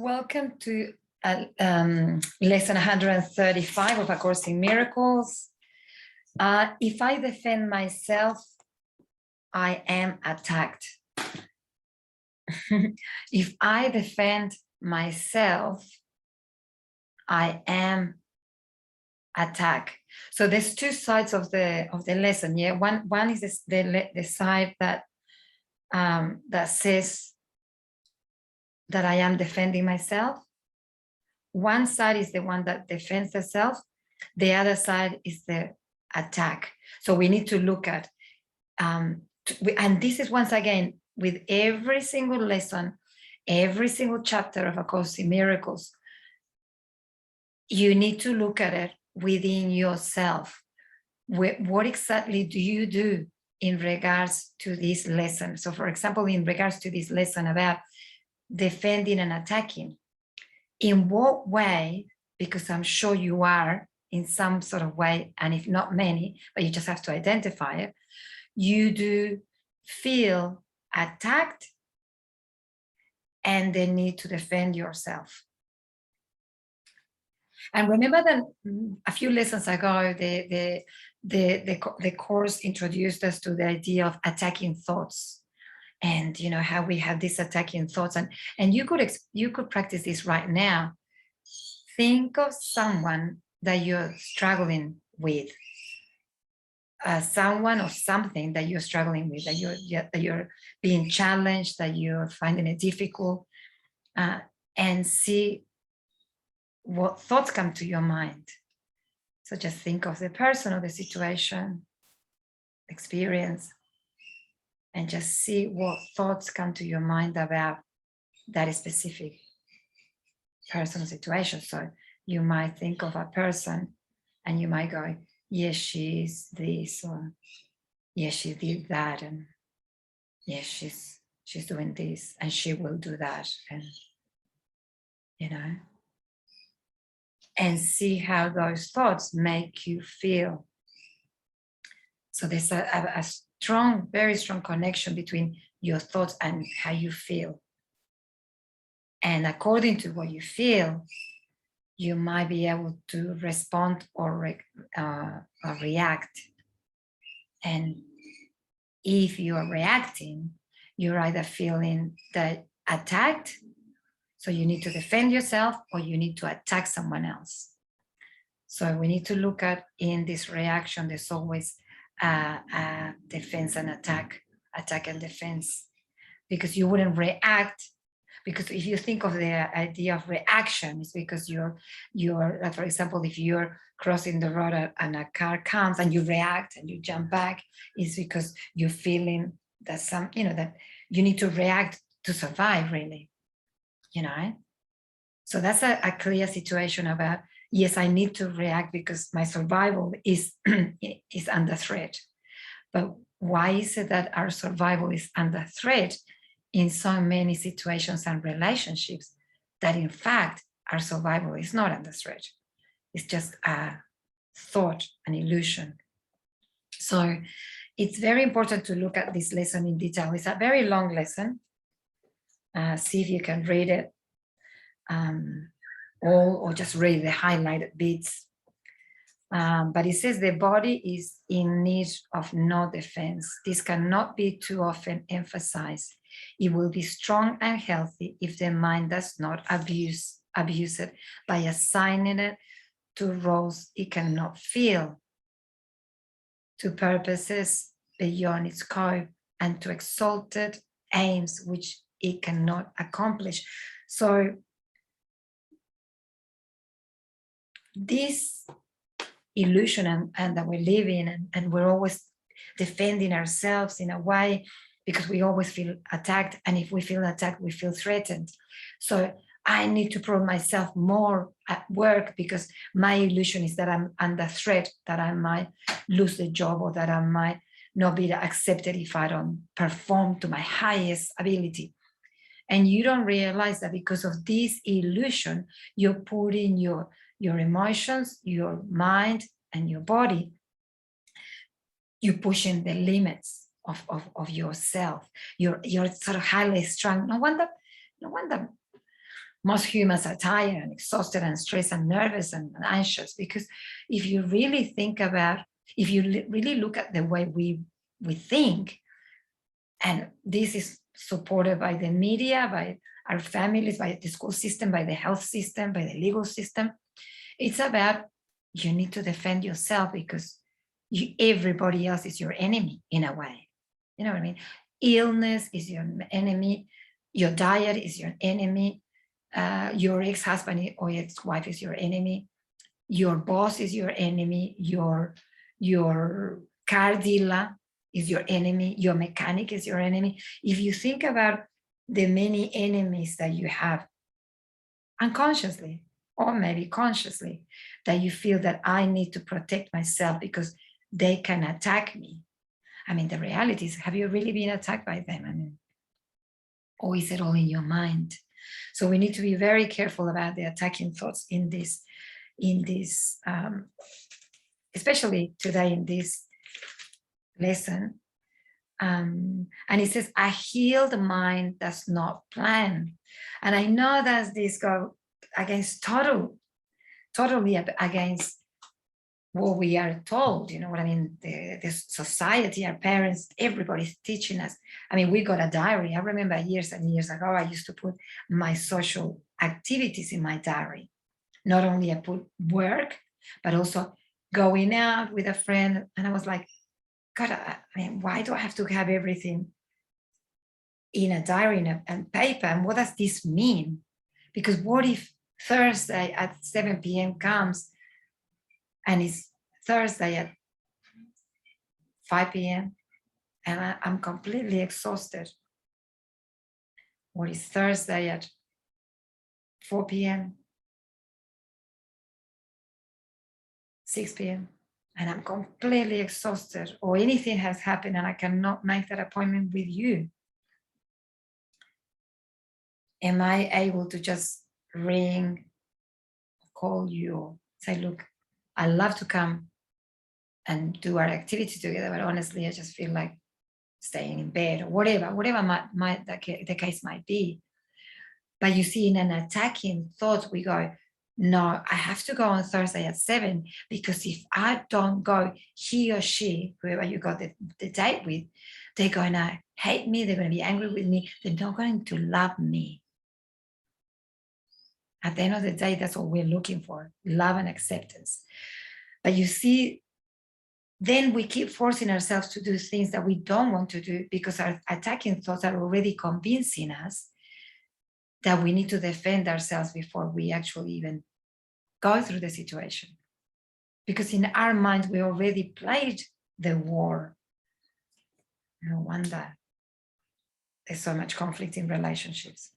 Welcome to lesson 135 of A Course in Miracles. If I defend myself, I am attacked. If I defend myself, I am attacked. So there's two sides of the lesson. Yeah, one is the side that that says that I am defending myself. One side is the one that defends itself. The other side is the attack. So we need to look at, and this is once again, with every single lesson, every single chapter of A Course in Miracles, you need to look at it within yourself. What exactly do you do in regards to this lesson? So for example, in regards to this lesson about defending and attacking, in what way, because I'm sure you are in some sort of way, and if not many, but you just have to identify it, you do feel attacked and the need to defend yourself. And remember that a few lessons ago, the course introduced us to the idea of attacking thoughts, and you know how we have these attacking thoughts, and you could practice this right now. Think of someone that you're struggling with, someone or something that you're struggling with, that you're being challenged, that you're finding it difficult, and see what thoughts come to your mind. So just think of the person or the situation, experience, and just see what thoughts come to your mind about that specific person or situation. So you might think of a person and you might go, yes, she's this, or yes, she did that, and yes, she's doing this, and she will do that, and you know, and see how those thoughts make you feel. So there's a strong, very strong connection between your thoughts and how you feel. And according to what you feel, you might be able to respond or react. And if you are reacting, you're either feeling that attacked, so you need to defend yourself, or you need to attack someone else. So we need to look at, in this reaction, there's always defense and attack and defense, because you wouldn't react. Because if you think of the idea of reaction, it's because you're like, for example, if you're crossing the road and a car comes and you react and you jump back, it's because you're feeling that that you need to react to survive, really, you know. So that's a clear situation about, yes, I need to react because my survival is under threat. But why is it that our survival is under threat in so many situations and relationships, that in fact our survival is not under threat? It's just a thought, an illusion. So it's very important to look at this lesson in detail. It's a very long lesson. See if you can read it all, or just read the highlighted bits. But it says the body is in need of no defense. This cannot be too often emphasized. It will be strong and healthy if the mind does not abuse it by assigning it to roles it cannot fill, to purposes beyond its scope, and to exalted aims which it cannot accomplish. So this illusion and that we live in, and we're always defending ourselves in a way, because we always feel attacked, and if we feel attacked, we feel threatened. So I need to prove myself more at work because my illusion is that I'm under threat, that I might lose the job, or that I might not be accepted if I don't perform to my highest ability. And you don't realize that because of this illusion, you're putting your emotions, your mind, and your body, you're pushing the limits of yourself. You're sort of highly strung. No wonder most humans are tired and exhausted and stressed and nervous and anxious, because if you really think about, if you really look at the way we think, and this is supported by the media, by our families, by the school system, by the health system, by the legal system, it's about, you need to defend yourself because everybody else is your enemy in a way. You know what I mean? Illness is your enemy. Your diet is your enemy. Your ex-husband or ex-wife is your enemy. Your boss is your enemy. Your car dealer is your enemy. Your mechanic is your enemy. If you think about the many enemies that you have unconsciously or maybe consciously, that you feel that I need to protect myself because they can attack me. I mean, the reality is, have you really been attacked by them? I mean, or is it all in your mind? So we need to be very careful about the attacking thoughts in this, especially today in this lesson. And it says, a healed mind does not plan. And I know that this go against totally against what we are told, you know what I mean? The society, our parents, everybody's teaching us. I mean, we got a diary. I remember years and years ago, I used to put my social activities in my diary. Not only I put work, but also going out with a friend. And I was like, God, I mean, why do I have to have everything in a diary and paper? And what does this mean? Because what if Thursday at 7 p.m. comes and it's Thursday at 5 p.m. and I'm completely exhausted? Or it's Thursday at 4 p.m., 6 p.m., and I'm completely exhausted, or anything has happened and I cannot make that appointment with you? Am I able to just ring, call you, say, look, I love to come and do our activity together, but honestly, I just feel like staying in bed, or whatever the case might be. But you see, in an attacking thought, we go, no, I have to go on Thursday at 7, because if I don't go, he or she, whoever you got the date with, they're going to hate me. They're going to be angry with me. They're not going to love me. At the end of the day, that's what we're looking for, love and acceptance. But you see, then we keep forcing ourselves to do things that we don't want to do, because our attacking thoughts are already convincing us that we need to defend ourselves before we actually even go through the situation. Because in our mind, we already played the war. No wonder there's so much conflict in relationships.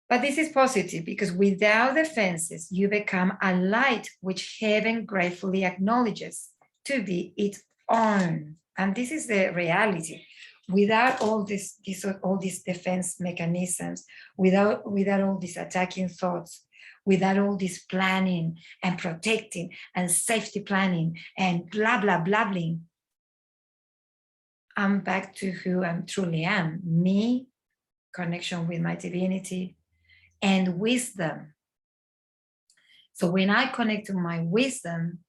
But this is positive, because without defenses, you become a light which heaven gratefully acknowledges to be its own. And this is the reality. Without all these defense mechanisms, without all these attacking thoughts, without all this planning and protecting and safety planning and blah, blah, blabbling, I'm back to who I truly am. Me, connection with my divinity, and wisdom. So when I connect to my wisdom,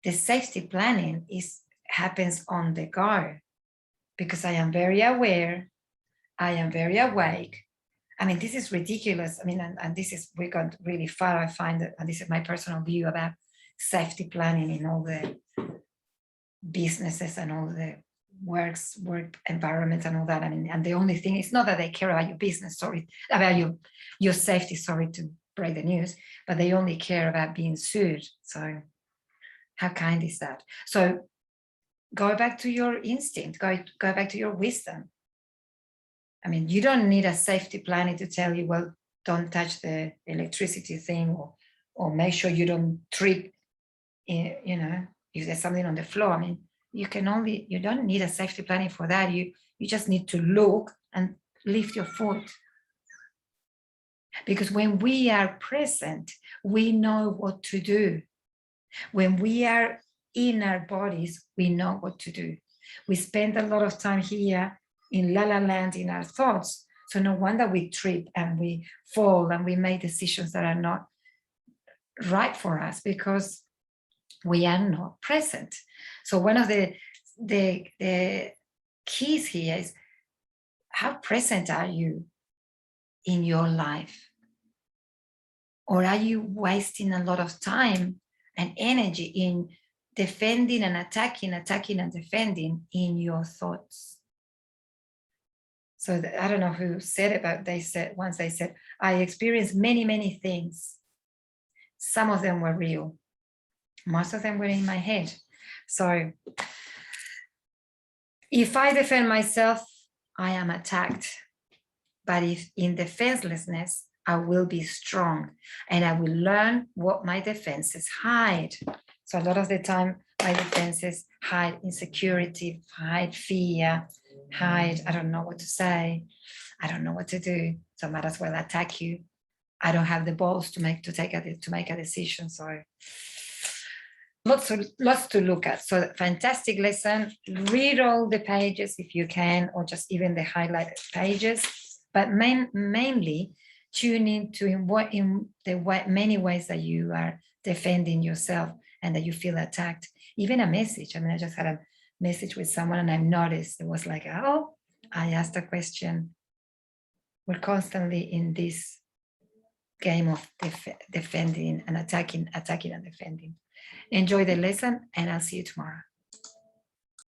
the safety planning happens on the go, because I am very aware, I am very awake. I mean, this is ridiculous. I mean, and this is, we got really far, I find that, and this is my personal view about safety planning in all the businesses and all the work environments and all that. I mean, and the only thing is not that they care about your business, sorry, about your safety, sorry to break the news, but they only care about being sued. So how kind is that? So go back to your instinct, go back to your wisdom. I mean, you don't need a safety planning to tell you, well, don't touch the electricity thing, or make sure you don't trip, you know, if there's something on the floor. I mean, you don't need a safety planning for that. You just need to look and lift your foot. Because when we are present, we know what to do. When we are in our bodies, we know what to do. We spend a lot of time here in la la land in our thoughts. So no wonder we trip and we fall and we make decisions that are not right for us, because we are not present. So one of the keys here is, how present are you in your life? Or are you wasting a lot of time and energy in defending and attacking and defending in your thoughts? So I don't know who said about, they said, I experienced many things. Some of them were real. Most of them were in my head. So if I defend myself, I am attacked. But if in defenselessness, I will be strong and I will learn what my defenses hide. So a lot of the time, my defenses hide insecurity, hide fear, hide, I don't know what to say, I don't know what to do, so I might as well attack you. I don't have the balls to make a decision. So lots to look at. So fantastic lesson. Read all the pages if you can, or just even the highlighted pages. But mainly tune into in the many ways that you are defending yourself and that you feel attacked. Even a message. I mean, I just had a message with someone and I've noticed it was like, oh, I asked a question. We're constantly in this game of defending and attacking and defending. Enjoy the lesson, and I'll see you tomorrow.